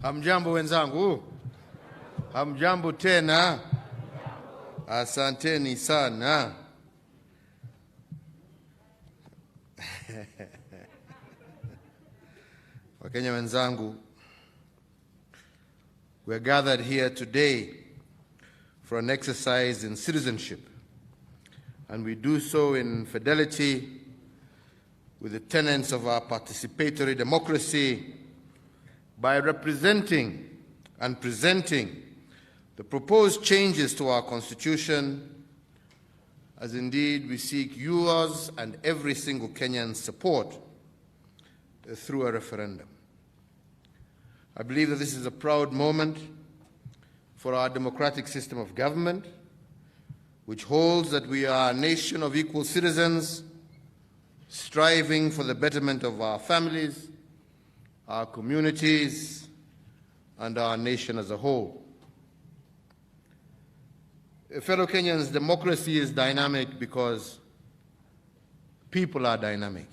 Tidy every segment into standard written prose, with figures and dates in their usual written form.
Hamjambo wenzangu? Hamjambo tena? Asanteni sana. Wakenya wenzangu, we are gathered here today for an exercise in citizenship, and we do so in fidelity with the tenets of our participatory democracy by representing and presenting the proposed changes to our Constitution, as indeed we seek yours and every single Kenyan's support through a referendum. I believe that this is a proud moment for our democratic system of government, which holds that we are a nation of equal citizens, striving for the betterment of our families, our communities, and our nation as a whole. Fellow Kenyans, democracy is dynamic because people are dynamic.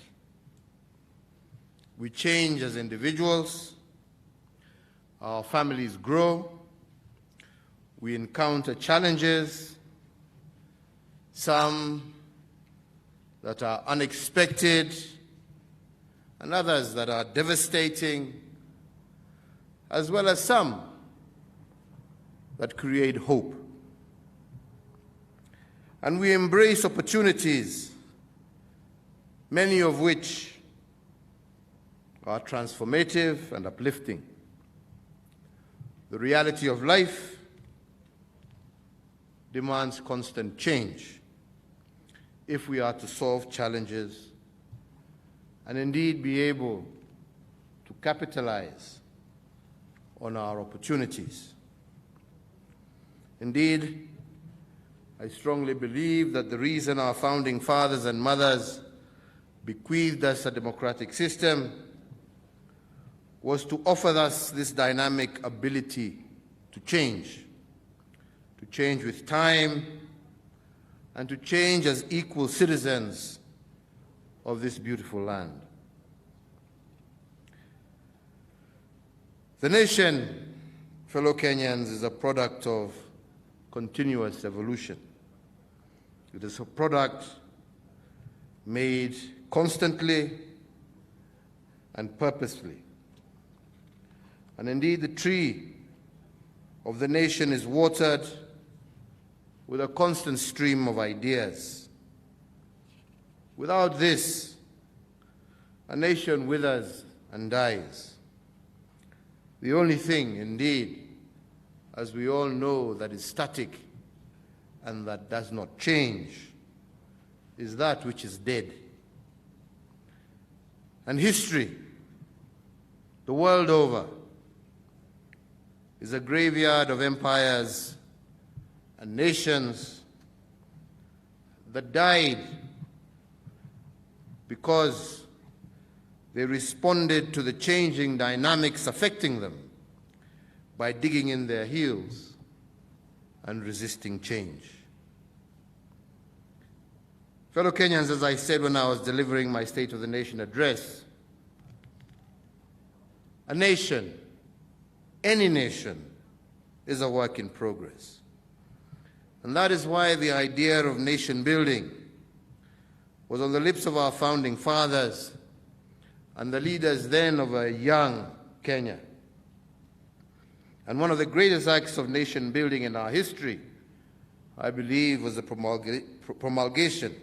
We change as individuals, our families grow, we encounter challenges, some that are unexpected, and others that are devastating, as well as some that create hope. And we embrace opportunities, many of which are transformative and uplifting. The reality of life demands constant change if we are to solve challenges and indeed be able to capitalize on our opportunities. Indeed, I strongly believe that the reason our founding fathers and mothers bequeathed us a democratic system was to offer us this dynamic ability to change with time, and to change as equal citizens of this beautiful land. The nation, fellow Kenyans, is a product of continuous evolution. It is a product made constantly and purposefully. And indeed, the tree of the nation is watered with a constant stream of ideas. Without this, a nation withers and dies. The only thing, indeed, as we all know, that is static and that does not change is that which is dead. And history, the world over, is a graveyard of empires and nations that died because they responded to the changing dynamics affecting them by digging in their heels and resisting change. Fellow Kenyans, as I said when I was delivering my State of the Nation address, a nation, any nation, is a work in progress. And that is why the idea of nation building was on the lips of our founding fathers and the leaders then of a young Kenya. And one of the greatest acts of nation building in our history, I believe, was the promulgation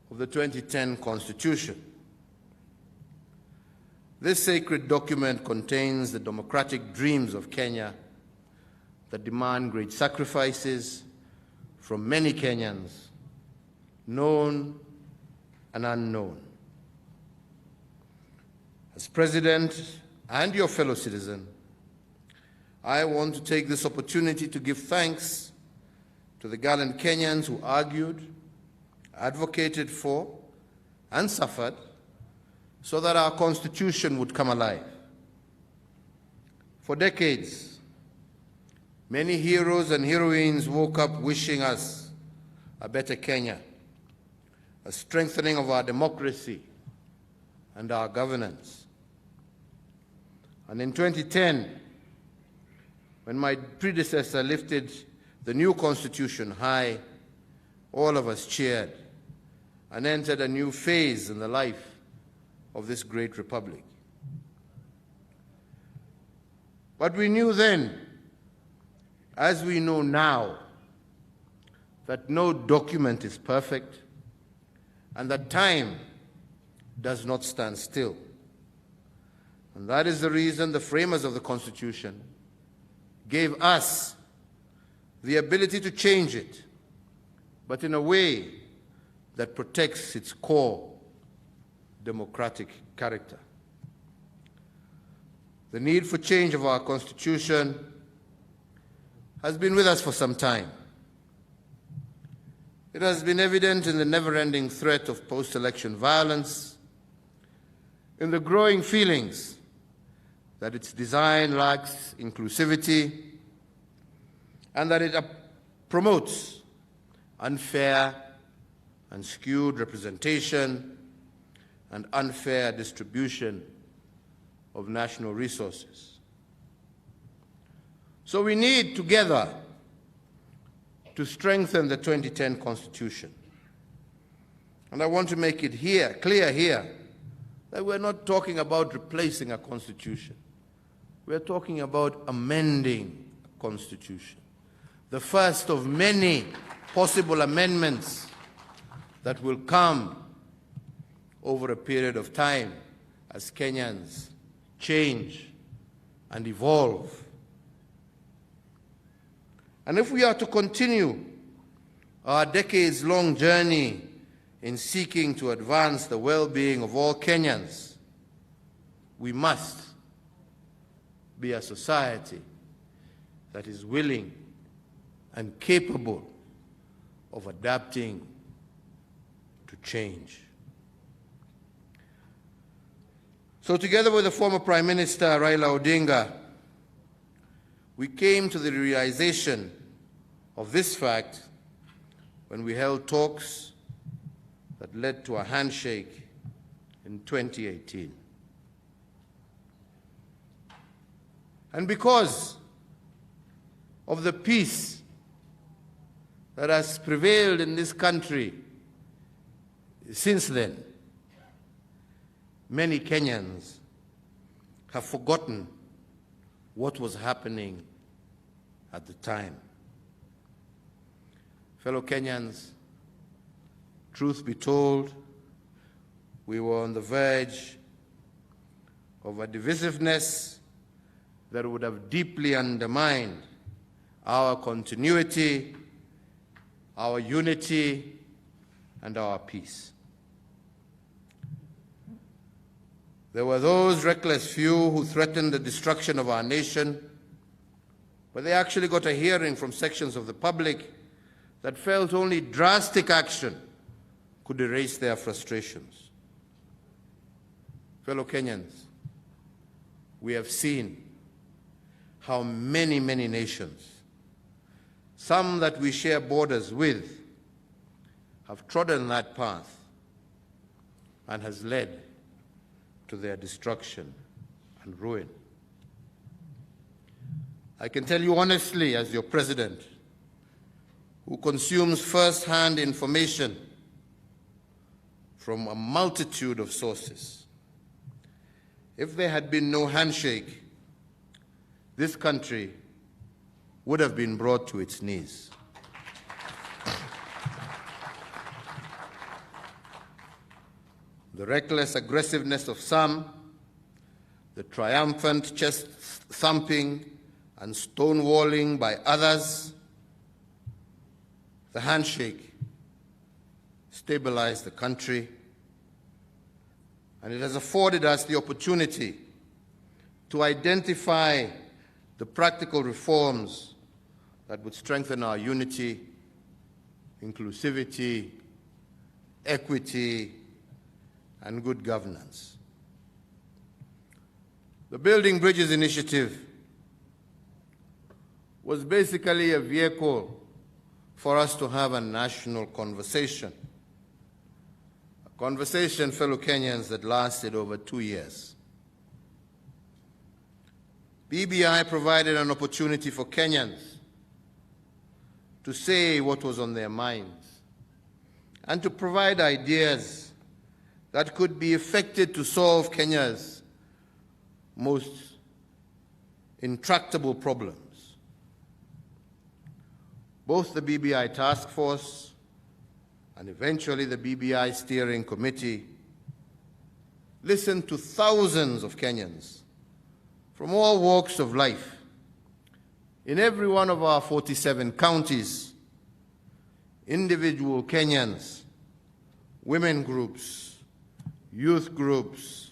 of the 2010 Constitution. This sacred document contains the democratic dreams of Kenya that demand great sacrifices from many Kenyans, known and unknown. As President and your fellow citizen, I want to take this opportunity to give thanks to the gallant Kenyans who argued, advocated for, and suffered so that our Constitution would come alive. For decades, many heroes and heroines woke up wishing us a better Kenya, a strengthening of our democracy and our governance. And in 2010, when my predecessor lifted the new constitution high, all of us cheered and entered a new phase in the life of this great republic. But we knew then, as we know now, that no document is perfect and that time does not stand still. And that is the reason the framers of the Constitution gave us the ability to change it, but in a way that protects its core democratic character. The need for change of our Constitution has been with us for some time. It has been evident in the never-ending threat of post-election violence, in the growing feelings that its design lacks inclusivity, and that it promotes unfair and skewed representation and unfair distribution of national resources. So we need together to strengthen the 2010 Constitution. And I want to make it clear here that we're not talking about replacing a constitution. We're talking about amending a constitution. The first of many possible amendments that will come over a period of time as Kenyans change and evolve. And if we are to continue our decades-long journey in seeking to advance the well-being of all Kenyans, we must be a society that is willing and capable of adapting to change. So together with the former Prime Minister Raila Odinga, we came to the realization of this fact when we held talks that led to a handshake in 2018. And because of the peace that has prevailed in this country since then, many Kenyans have forgotten what was happening at the time. Fellow Kenyans, truth be told, we were on the verge of a divisiveness that would have deeply undermined our continuity, our unity, and our peace. There were those reckless few who threatened the destruction of our nation, but they actually got a hearing from sections of the public that felt only drastic action could erase their frustrations. Fellow Kenyans, we have seen how many nations, some that we share borders with, have trodden that path and has led to their destruction and ruin. I can tell you honestly, as your president, who consumes first-hand information from a multitude of sources, if there had been no handshake, this country would have been brought to its knees. The reckless aggressiveness of some, the triumphant chest-thumping and stonewalling by others, the handshake stabilized the country, and it has afforded us the opportunity to identify the practical reforms that would strengthen our unity, inclusivity, equity, and good governance. The Building Bridges initiative was basically a vehicle for us to have a national conversation. A conversation, fellow Kenyans, that lasted over 2 years. BBI provided an opportunity for Kenyans to say what was on their minds and to provide ideas that could be effected to solve Kenya's most intractable problems. Both the BBI Task Force and eventually the BBI Steering Committee listened to thousands of Kenyans from all walks of life in every one of our 47 counties, individual Kenyans, women groups, youth groups,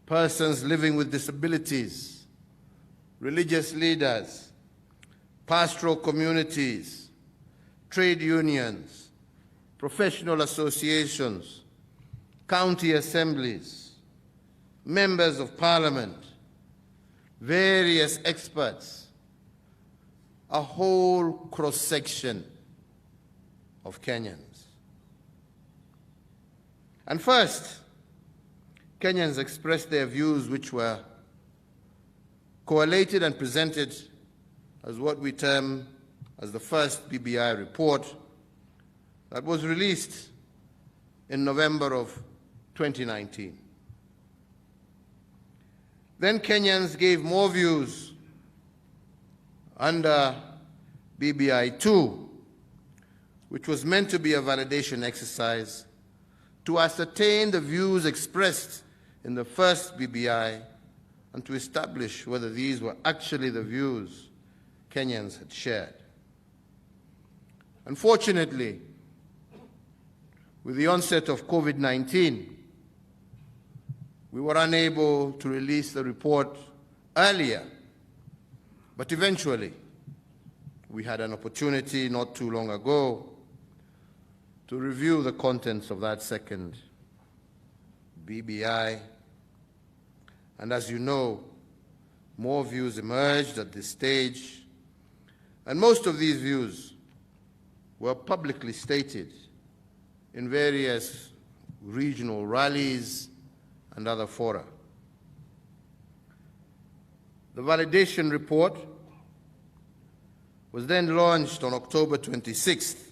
persons living with disabilities, religious leaders, pastoral communities, trade unions, professional associations, county assemblies, members of parliament, various experts, a whole cross-section of Kenyans. And first, Kenyans expressed their views, which were collated and presented as what we term as the first BBI report that was released in November of 2019. Then Kenyans gave more views under BBI 2, which was meant to be a validation exercise to ascertain the views expressed in the first BBI and to establish whether these were actually the views Kenyans had shared. Unfortunately, with the onset of COVID-19, we were unable to release the report earlier, but eventually we had an opportunity not too long ago to review the contents of that second BBI. And as you know, more views emerged at this stage, and most of these views were publicly stated in various regional rallies and other fora. The validation report was then launched on October 26th,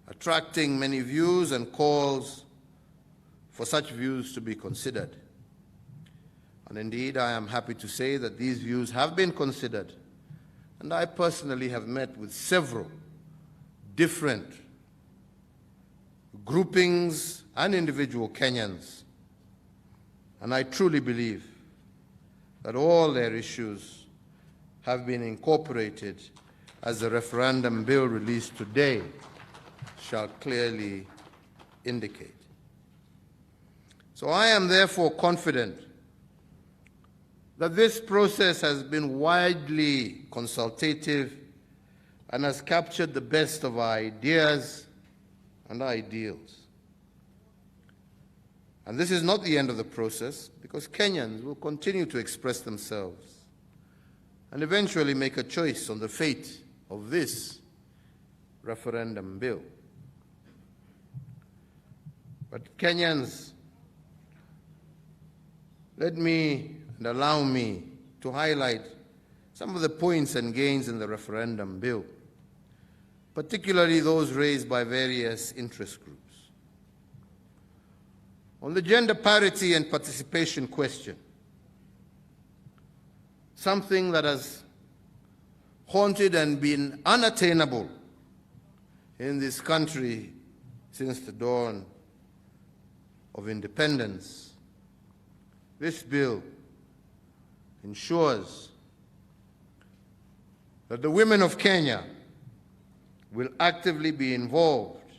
attracting many views and calls for such views to be considered. And indeed, I am happy to say that these views have been considered, and I personally have met with several different groupings and individual Kenyans, and I truly believe that all their issues have been incorporated as the referendum bill released today shall clearly indicate. So I am therefore confident that this process has been widely consultative and has captured the best of our ideas and ideals. And this is not the end of the process, because Kenyans will continue to express themselves and eventually make a choice on the fate of this referendum bill. But Kenyans, let me and allow me to highlight some of the points and gains in the referendum bill, particularly those raised by various interest groups. On the gender parity and participation question, something that has haunted and been unattainable in this country since the dawn of independence, this bill ensures that the women of Kenya will actively be involved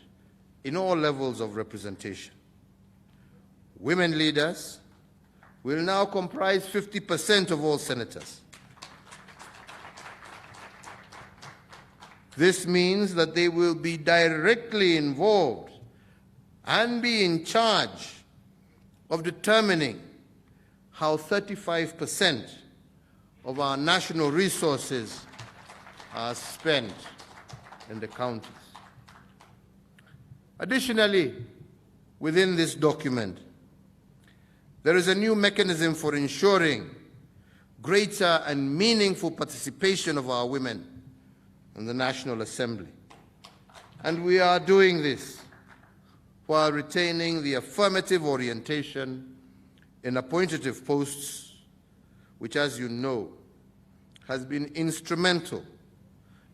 in all levels of representation. Women leaders will now comprise 50% of all senators. This means that they will be directly involved and be in charge of determining how 35% of our national resources are spent in the counties. Additionally, within this document, there is a new mechanism for ensuring greater and meaningful participation of our women in the National Assembly. And we are doing this while retaining the affirmative orientation in appointive posts, which, as you know, has been instrumental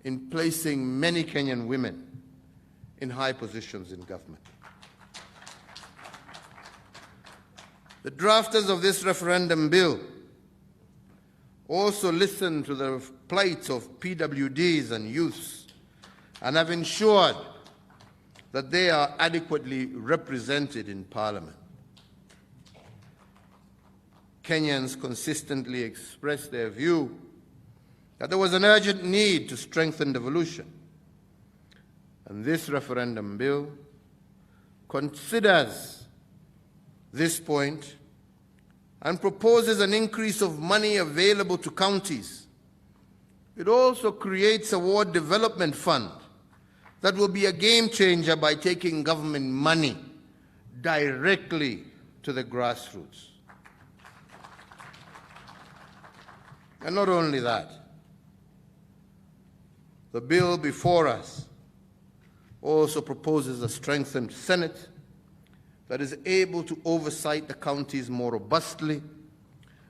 in placing many Kenyan women in high positions in government. The drafters of this referendum bill also listened to the plight of PWDs and youths and have ensured that they are adequately represented in Parliament. Kenyans consistently expressed their view that there was an urgent need to strengthen devolution, and this referendum bill considers this point and proposes an increase of money available to counties. It also creates a ward development fund that will be a game changer by taking government money directly to the grassroots. And not only that, the bill before us also proposes a strengthened Senate that is able to oversight the counties more robustly,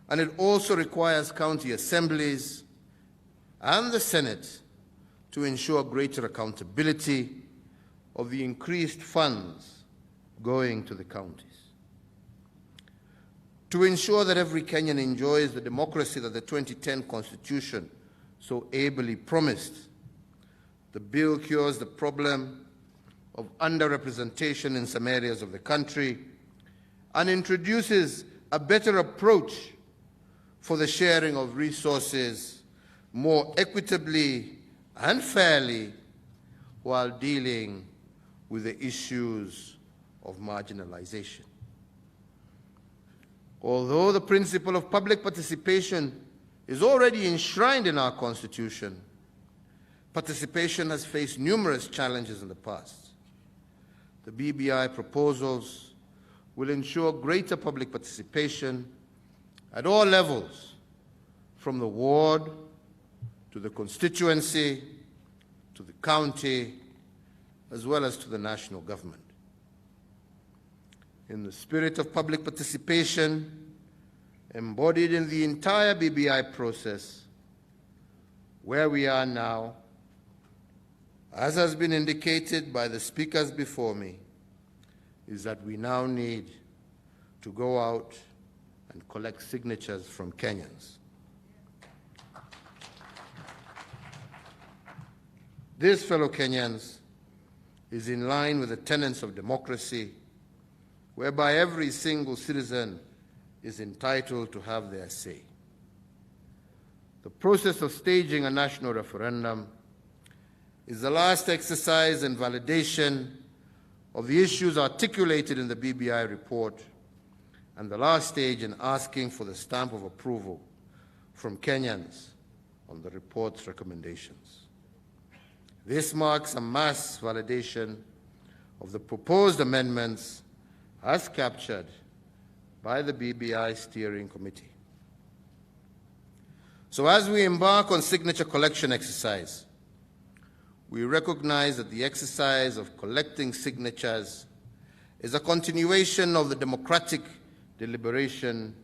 and it also requires county assemblies and the Senate to ensure greater accountability of the increased funds going to the counties. To ensure that every Kenyan enjoys the democracy that the 2010 Constitution so ably promised, the bill cures the problem of underrepresentation in some areas of the country and introduces a better approach for the sharing of resources more equitably and fairly while dealing with the issues of marginalization. Although the principle of public participation is already enshrined in our Constitution, participation has faced numerous challenges in the past. The BBI proposals will ensure greater public participation at all levels, from the ward to the constituency to the county, as well as to the national government. In the spirit of public participation embodied in the entire BBI process, where we are now, as has been indicated by the speakers before me, is that we now need to go out and collect signatures from Kenyans. This, fellow Kenyans, is in line with the tenets of democracy, whereby every single citizen is entitled to have their say. The process of staging a national referendum is the last exercise and validation of the issues articulated in the BBI report and the last stage in asking for the stamp of approval from Kenyans on the report's recommendations. This marks a mass validation of the proposed amendments as captured by the BBI Steering Committee. So as we embark on signature collection exercise, we recognize that the exercise of collecting signatures is a continuation of the democratic deliberation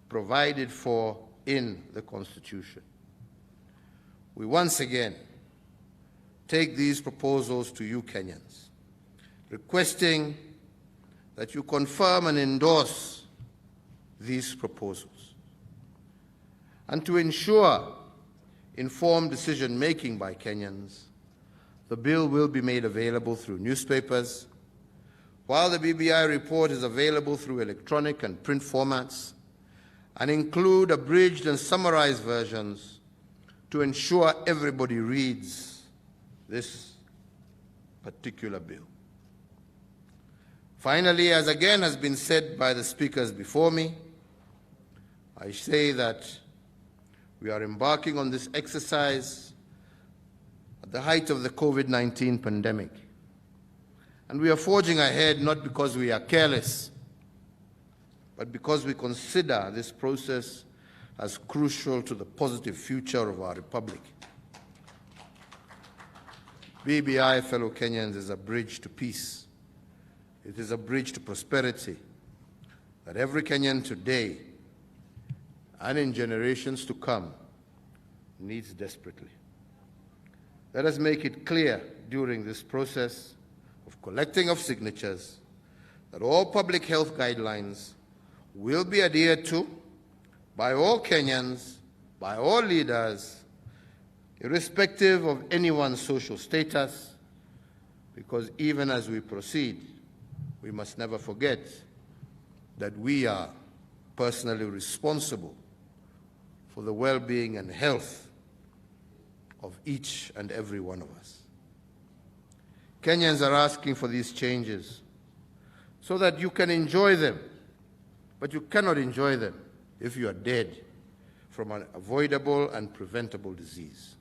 provided for in the Constitution. We once again take these proposals to you, Kenyans, requesting that you confirm and endorse these proposals. And to ensure informed decision-making by Kenyans, the bill will be made available through newspapers, while the BBI report is available through electronic and print formats, and include abridged and summarized versions to ensure everybody reads this particular bill. Finally, as again has been said by the speakers before me, I say that we are embarking on this exercise at the height of the COVID-19 pandemic. And we are forging ahead not because we are careless, but because we consider this process as crucial to the positive future of our republic. BBI, fellow Kenyans, is a bridge to peace. It is a bridge to prosperity that every Kenyan today and in generations to come needs desperately. Let us make it clear during this process of collecting of signatures that all public health guidelines will be adhered to by all Kenyans, by all leaders, irrespective of anyone's social status, because even as we proceed, we must never forget that we are personally responsible for the well-being and health of each and every one of us. Kenyans are asking for these changes so that you can enjoy them, but you cannot enjoy them if you are dead from an avoidable and preventable disease.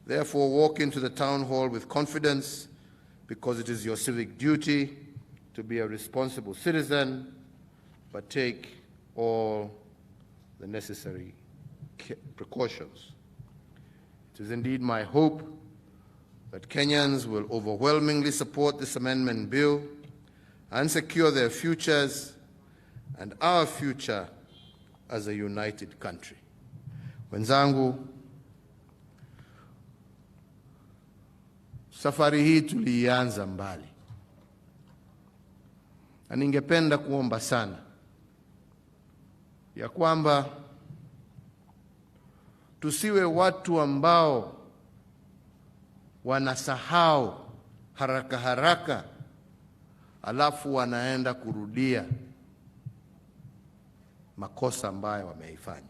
Therefore, walk into the town hall with confidence, because it is your civic duty to be a responsible citizen, but take all the necessary precautions. It is indeed my hope that Kenyans will overwhelmingly support this amendment bill and secure their futures and our future as a united country. Wenzangu, safari hii tulianza mbali. Na ningependa kuomba sana ya kwamba tusiwe watu ambao wanasahau haraka haraka alafu wanaenda kurudia makosa ambayo wameifanya.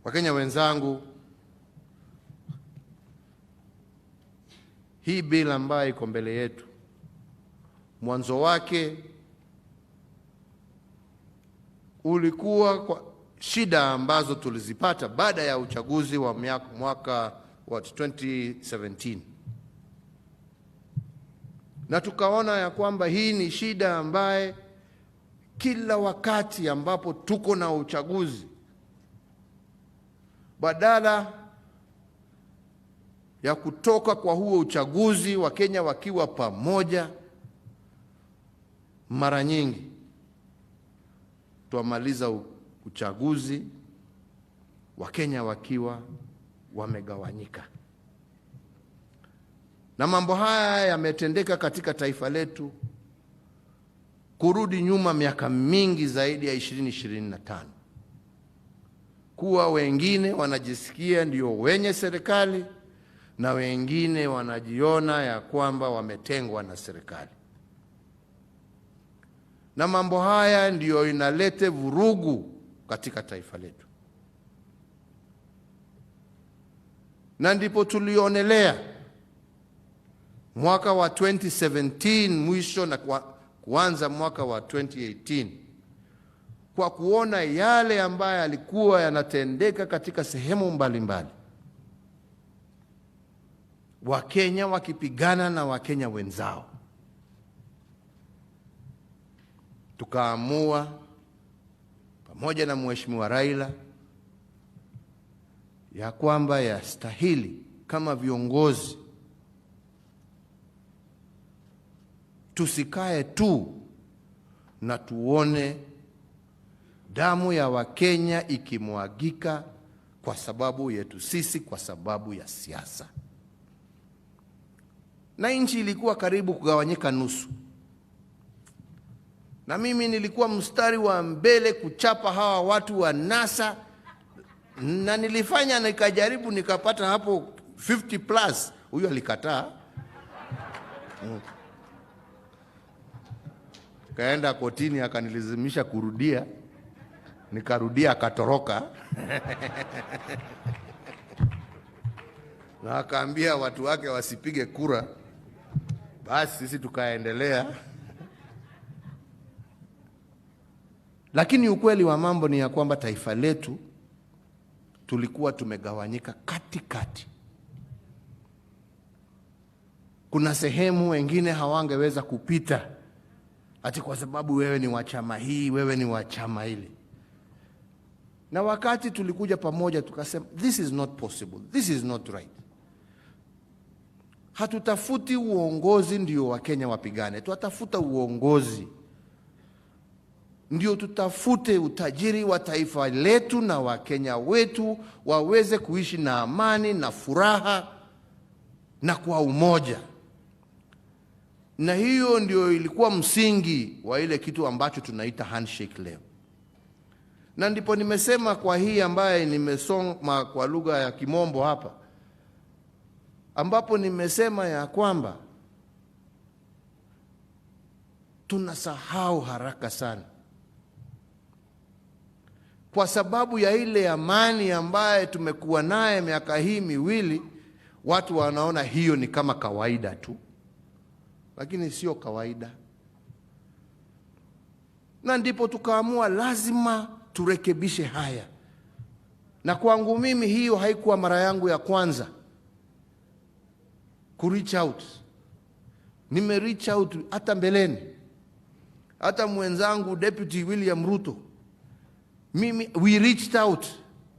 Wakenya wenzangu, hii bill ambayo iko mbele yetu, mwanzo wake ulikuwa kwa shida ambazo tulizipata baada ya uchaguzi wa mwaka wa 2017. Na tukaona ya kwamba hii ni shida ambaye kila wakati ambapo tuko na uchaguzi, badala ya kutoka kwa huo uchaguzi wa Kenya wakiwa pamoja, mara nyingi tuamaliza uchaguzi wa Kenya wakiwa wamegawanyika. Na mambo haya yametendeka katika taifa letu kurudi nyuma miaka mingi zaidi ya 20-25. Kuwa wengine wanajisikia ndio wenye serikali na wengine wanajiona ya kwamba wametengwa na serikali. Na mambo haya ndio inalete vurugu katika taifa letu. Na ndipo tulionelea mwaka wa 2017 mwisho na kuanza mwaka wa 2018, kwa kuona yale ambayo yalikuwa yanatendeka katika sehemu mbalimbali, Wakenya wakipigana na Wakenya wenzao, tukaamua pamoja na Mheshimiwa Raila ya kwamba yastahili kama viongozi tusikae tu na tuone damu ya Wakenya ikimwagika kwa sababu yetu sisi, kwa sababu ya siasa. Na nchi ilikuwa karibu kugawanyika nusu. Na mimi nilikuwa mstari wa mbele kuchapa hawa watu wa NASA, na nilifanya nikajaribu nikapata hapo 50+. Huyo alikataa. Kaenda kotini akanilazimisha kurudia. Nikarudia akatoroka. Na akaambia watu wake wasipige kura. Basi sisi tukaendelea. Lakini ukweli wa mambo ni ya kwamba taifa letu tulikuwa tumegawanyika katikati. Kuna sehemu wengine hawangeweza kupita ati kwa sababu wewe ni wa chama hii, wewe ni wa chama ile. Na wakati tulikuja pamoja tukasema, this is not possible, this is not right. Hatutafuti uongozi ndio Wakenya wapigane, tunatafuta uongozi ndio tutafute utajiri wa taifa letu na Wakenya wetu waweze kuishi na amani na furaha na kwa umoja. Na hiyo ndio ilikuwa msingi wa ile kitu ambacho tunaita handshake leo. Na ndipo nimesema kwa hii ambaye nimesoma kwa lugha ya Kimombo hapa, ambapo nimesema ya kwamba tunasahau haraka sana kwa sababu ya ile amani ambaye tumekuwa naye miaka hii miwili. Watu wanaona hiyo ni kama kawaida tu, lakini sio kawaida. Na ndipo tukaamua lazima turekebishe haya. Na kwangu mimi hiyo haikuwa mara yangu ya kwanza ku reach out. Nime reach out hata mbeleni. Hata mwenzangu Deputy William Ruto, we reached out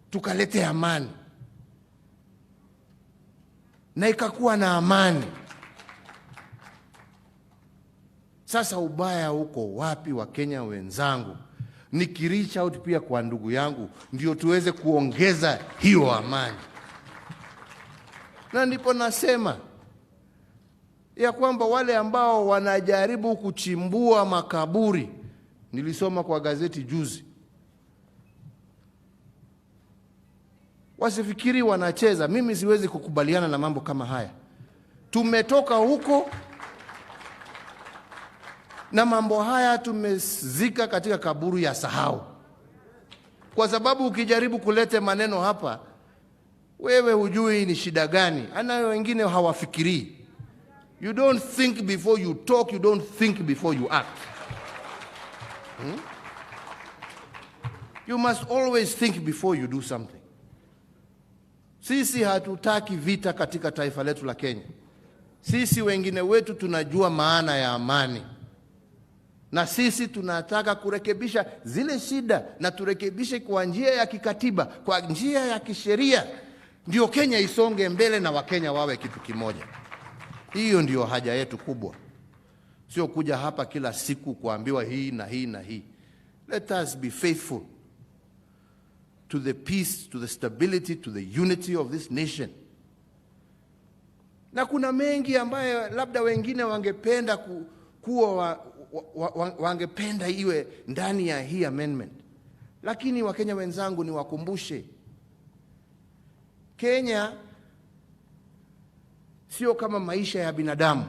tukalete amani. Na ikakuwa na amani. Sasa ubaya uko wapi Wakenya wenzangu? Nikireach out pia kwa ndugu yangu ndio tuweze kuongeza hiyo amani. Na ndipo nasema ya kwamba wale ambao wanajaribu kuchimbua makaburi, nilisoma kwa gazeti juzi, wasifikiri wanacheza. Mimi siwezi kukubaliana na mambo kama haya. Tumetoka huko na mambo haya tumezika katika kaburi ya sahau. Kwa sababu ukijaribu kulete maneno hapa, wewe hujui ni shida gani. Anayo wengine hawafikiri. You don't think before you talk, you don't think before you act. You must always think before you do something. Sisi hatutaki vita katika taifa letu la Kenya. Sisi wengine wetu tunajua maana ya amani. Na sisi tunataka kurekebisha zile shida, na turekebishe kwa njia ya kikatiba, kwa njia ya kisheria, ndio Kenya isonge mbele na Wakenya wawe kitu kimoja. Hiyo ndio haja yetu kubwa. Sio kuja hapa kila siku kuambiwa hii na hii na hii. Let us be faithful to the peace, to the stability, to the unity of this nation. Na kuna mengi ambayo labda wengine wangependa wangependa iwe ndani ya hii amendment. Lakini Wakenya wenzangu, niwakumbushe, Kenya sio kama maisha ya binadamu.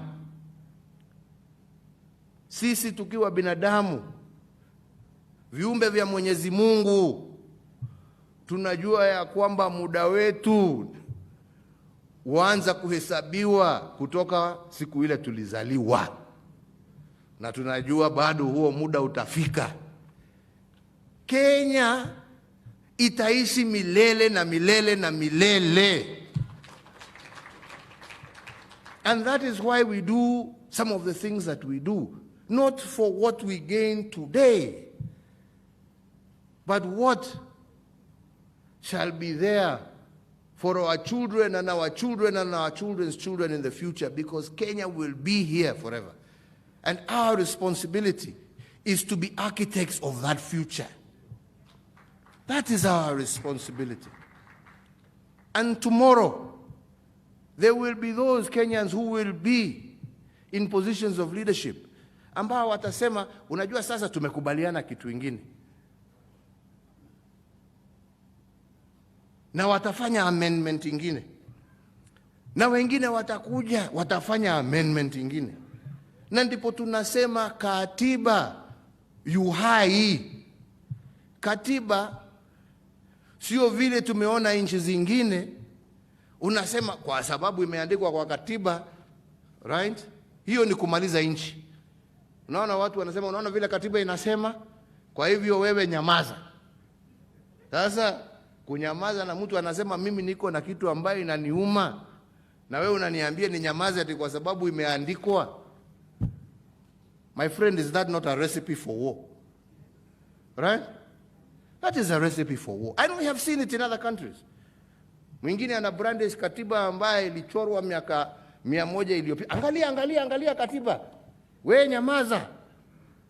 Sisi tukiwa binadamu, viumbe vya Mwenyezi Mungu, tunajua ya kwamba muda wetu huanza kuhesabiwa kutoka siku ile tulizaliwa. Na tunajua bado huo muda utafika. Kenya itaishi milele na milele na milele. And that is why we do some of the things that we do. Not for what we gain today, but what shall be there for our children and our children and our children's children in the future, because Kenya will be here forever. And our responsibility is to be architects of that future. That is our responsibility. And tomorrow, there will be those Kenyans who will be in positions of leadership, ambao watasema, unajua sasa tumekubaliana kitu ingine. Na watafanya amendment ingine. Na wengine watakuja, watafanya amendment ingine. Na ndipo tunasema katiba yu hai. Katiba sio vile tumeona nchi zingine, unasema kwa sababu imeandikwa kwa katiba, right? Hiyo ni kumaliza nchi. Unaona watu wanasema, unaona vile katiba inasema, kwa hivyo wewe nyamaza. Sasa kunyamaza na mtu anasema mimi niko na kitu ambayo inaniuma, na wewe unaniambia ni nyamaze ati kwa sababu imeandikwa. My friend, is that not a recipe for war? Right? That is a recipe for war. And we have seen it in other countries. Mwingine ana brandish katiba ambaye ilichorwa miaka 100 iliyopita. Angalia katiba. Wewe nyamaza.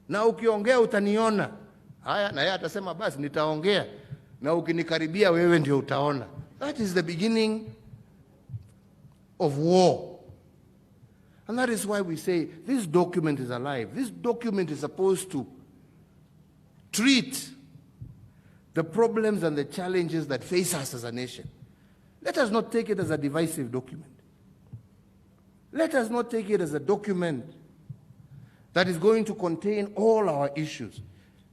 Na ukiongea utaniona. Haya, na yeye atasema basi nitaongea. Na ukinikaribia wewe ndio utaona. That is the beginning of war. And that is why we say this document is alive. This document is supposed to treat the problems and the challenges that face us as a nation. Let us not take it as a divisive document. Let us not take it as a document that is going to contain all our issues.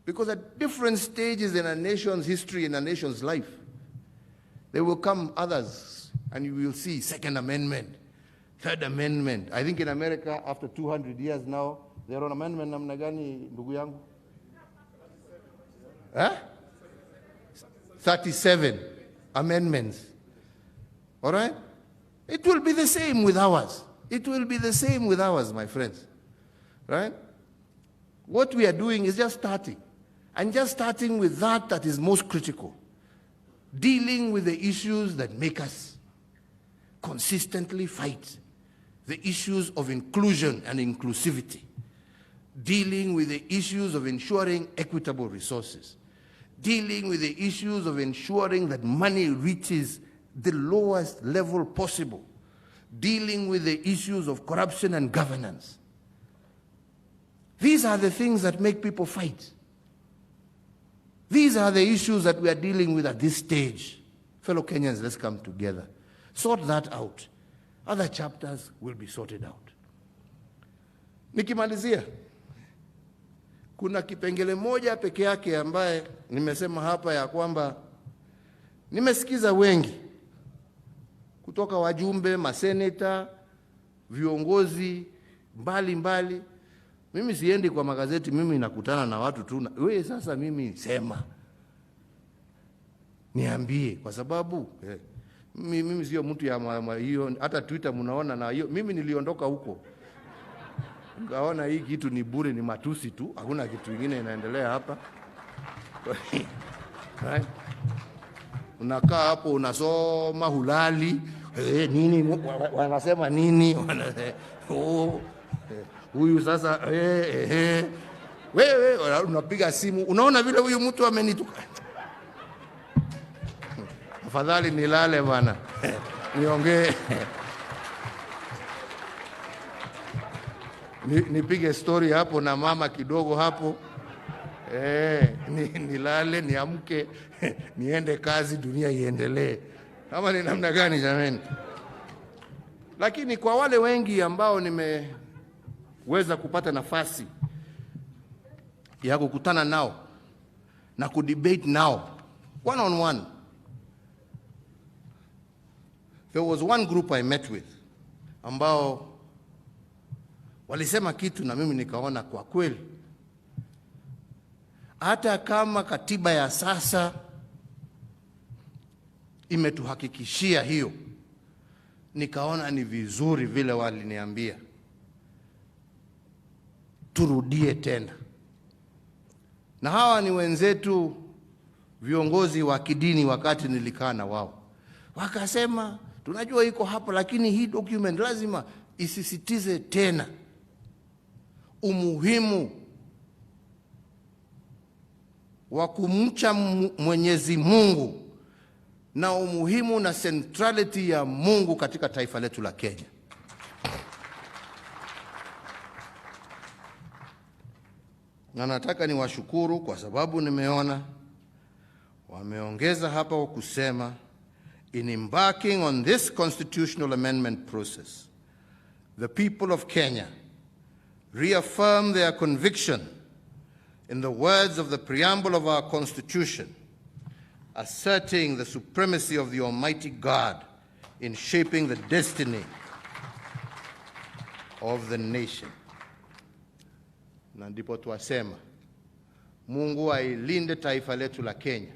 Because at different stages in a nation's history, in a nation's life, there will come others, and you will see Second Amendment, Third Amendment. I think in America, after 200 years now, they're on amendment namna gani, ndugu yangu? 37 amendments. All right? It will be the same with ours. It will be the same with ours, my friends. Right? What we are doing is just starting. And just starting with that is most critical. Dealing with the issues that make us consistently fight. The issues of inclusion and inclusivity. Dealing with the issues of ensuring equitable resources. Dealing with the issues of ensuring that money reaches the lowest level possible. Dealing with the issues of corruption and governance. These are the things that make people fight. These are the issues that we are dealing with at this stage. Fellow Kenyans, let's come together. Sort that out. Other chapters will be sorted out. Nikimalizia, kuna kipengele moja peke yake ambaye nimesema hapa ya kwamba nimesikiza wengi kutoka wajumbe, maseneta, viongozi mbali. Mimi siendi kwa magazeti, mimi nakutana na watu tu. Wewe sasa mimi sema. Niambie kwa sababu mimi sio mtu ya hiyo, hata Twitter mnaona na hiyo. Mimi niliondoka huko. Ngaona hii kitu ni bure, ni matusi tu. Hakuna kitu kingine inaendelea hapa. Right? Unakaa hapo unasoma hulali. Nini wanasema nini? Huyu sasa wewe unapiga simu, unaona vile huyu mtu amenituka. Afadhali nilale bwana. Niongee. Nipige story hapo na mama kidogo hapo. Nilale, niamke, niende kazi, dunia iendelee. Kama ni namna gani jamani? Lakini kwa wale wengi ambao nimeweza kupata nafasi ya kukutana nao na kudebate nao one on one, there was one group I met with ambao walisema kitu na mimi nikaona kwa kweli, hata kama katiba ya sasa imetuhakikishia hiyo, nikaona ni vizuri vile waliniambia turudie tena. Na hawa ni wenzetu viongozi wa kidini. Wakati nilikaa na wao, wakasema tunajua iko hapo, lakini hii document lazima isisitize tena umuhimu wa kumcha Mwenyezi Mungu na umuhimu na centrality ya Mungu katika taifa letu la Kenya. Na nataka niwashukuru kwa sababu nimeona wameongeza hapa wa kusema, in embarking on this constitutional amendment process, the people of Kenya reaffirm their conviction in the words of the preamble of our Constitution, asserting the supremacy of the Almighty God in shaping the destiny of the nation. Na ndipo tuasema, Mungu ailinde taifa letu la Kenya.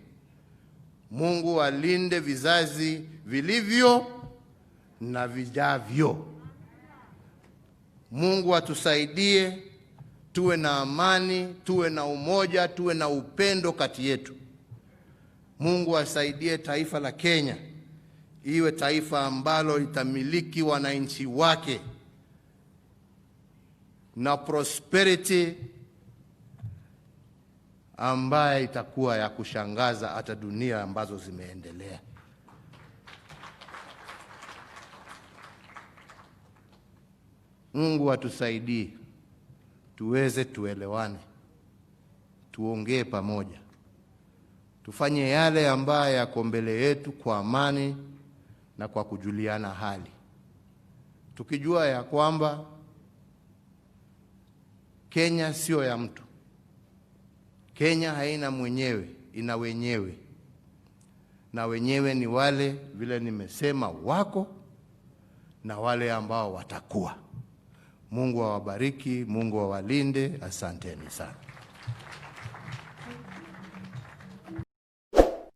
Mungu alinde vizazi vilivyo na vijavyo. Mungu atusaidie tuwe na amani, tuwe na umoja, tuwe na upendo kati yetu. Mungu asaidie taifa la Kenya iwe taifa ambalo litamiliki wananchi wake na prosperity ambaye itakuwa ya kushangaza hata dunia ambazo zimeendelea. Mungu atusaidie tuweze tuelewane, tuongee pamoja, tufanye yale ambayo yako mbele yetu kwa amani na kwa kujuliana hali, tukijua ya kwamba Kenya sio ya mtu. Kenya haina mwenyewe, ina wenyewe, na wenyewe ni wale vile nimesema wako na wale ambao watakuwa. Mungu awabariki, Mungu awalinde. Asanteni sana.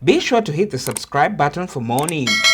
Be sure to hit the subscribe button for more news.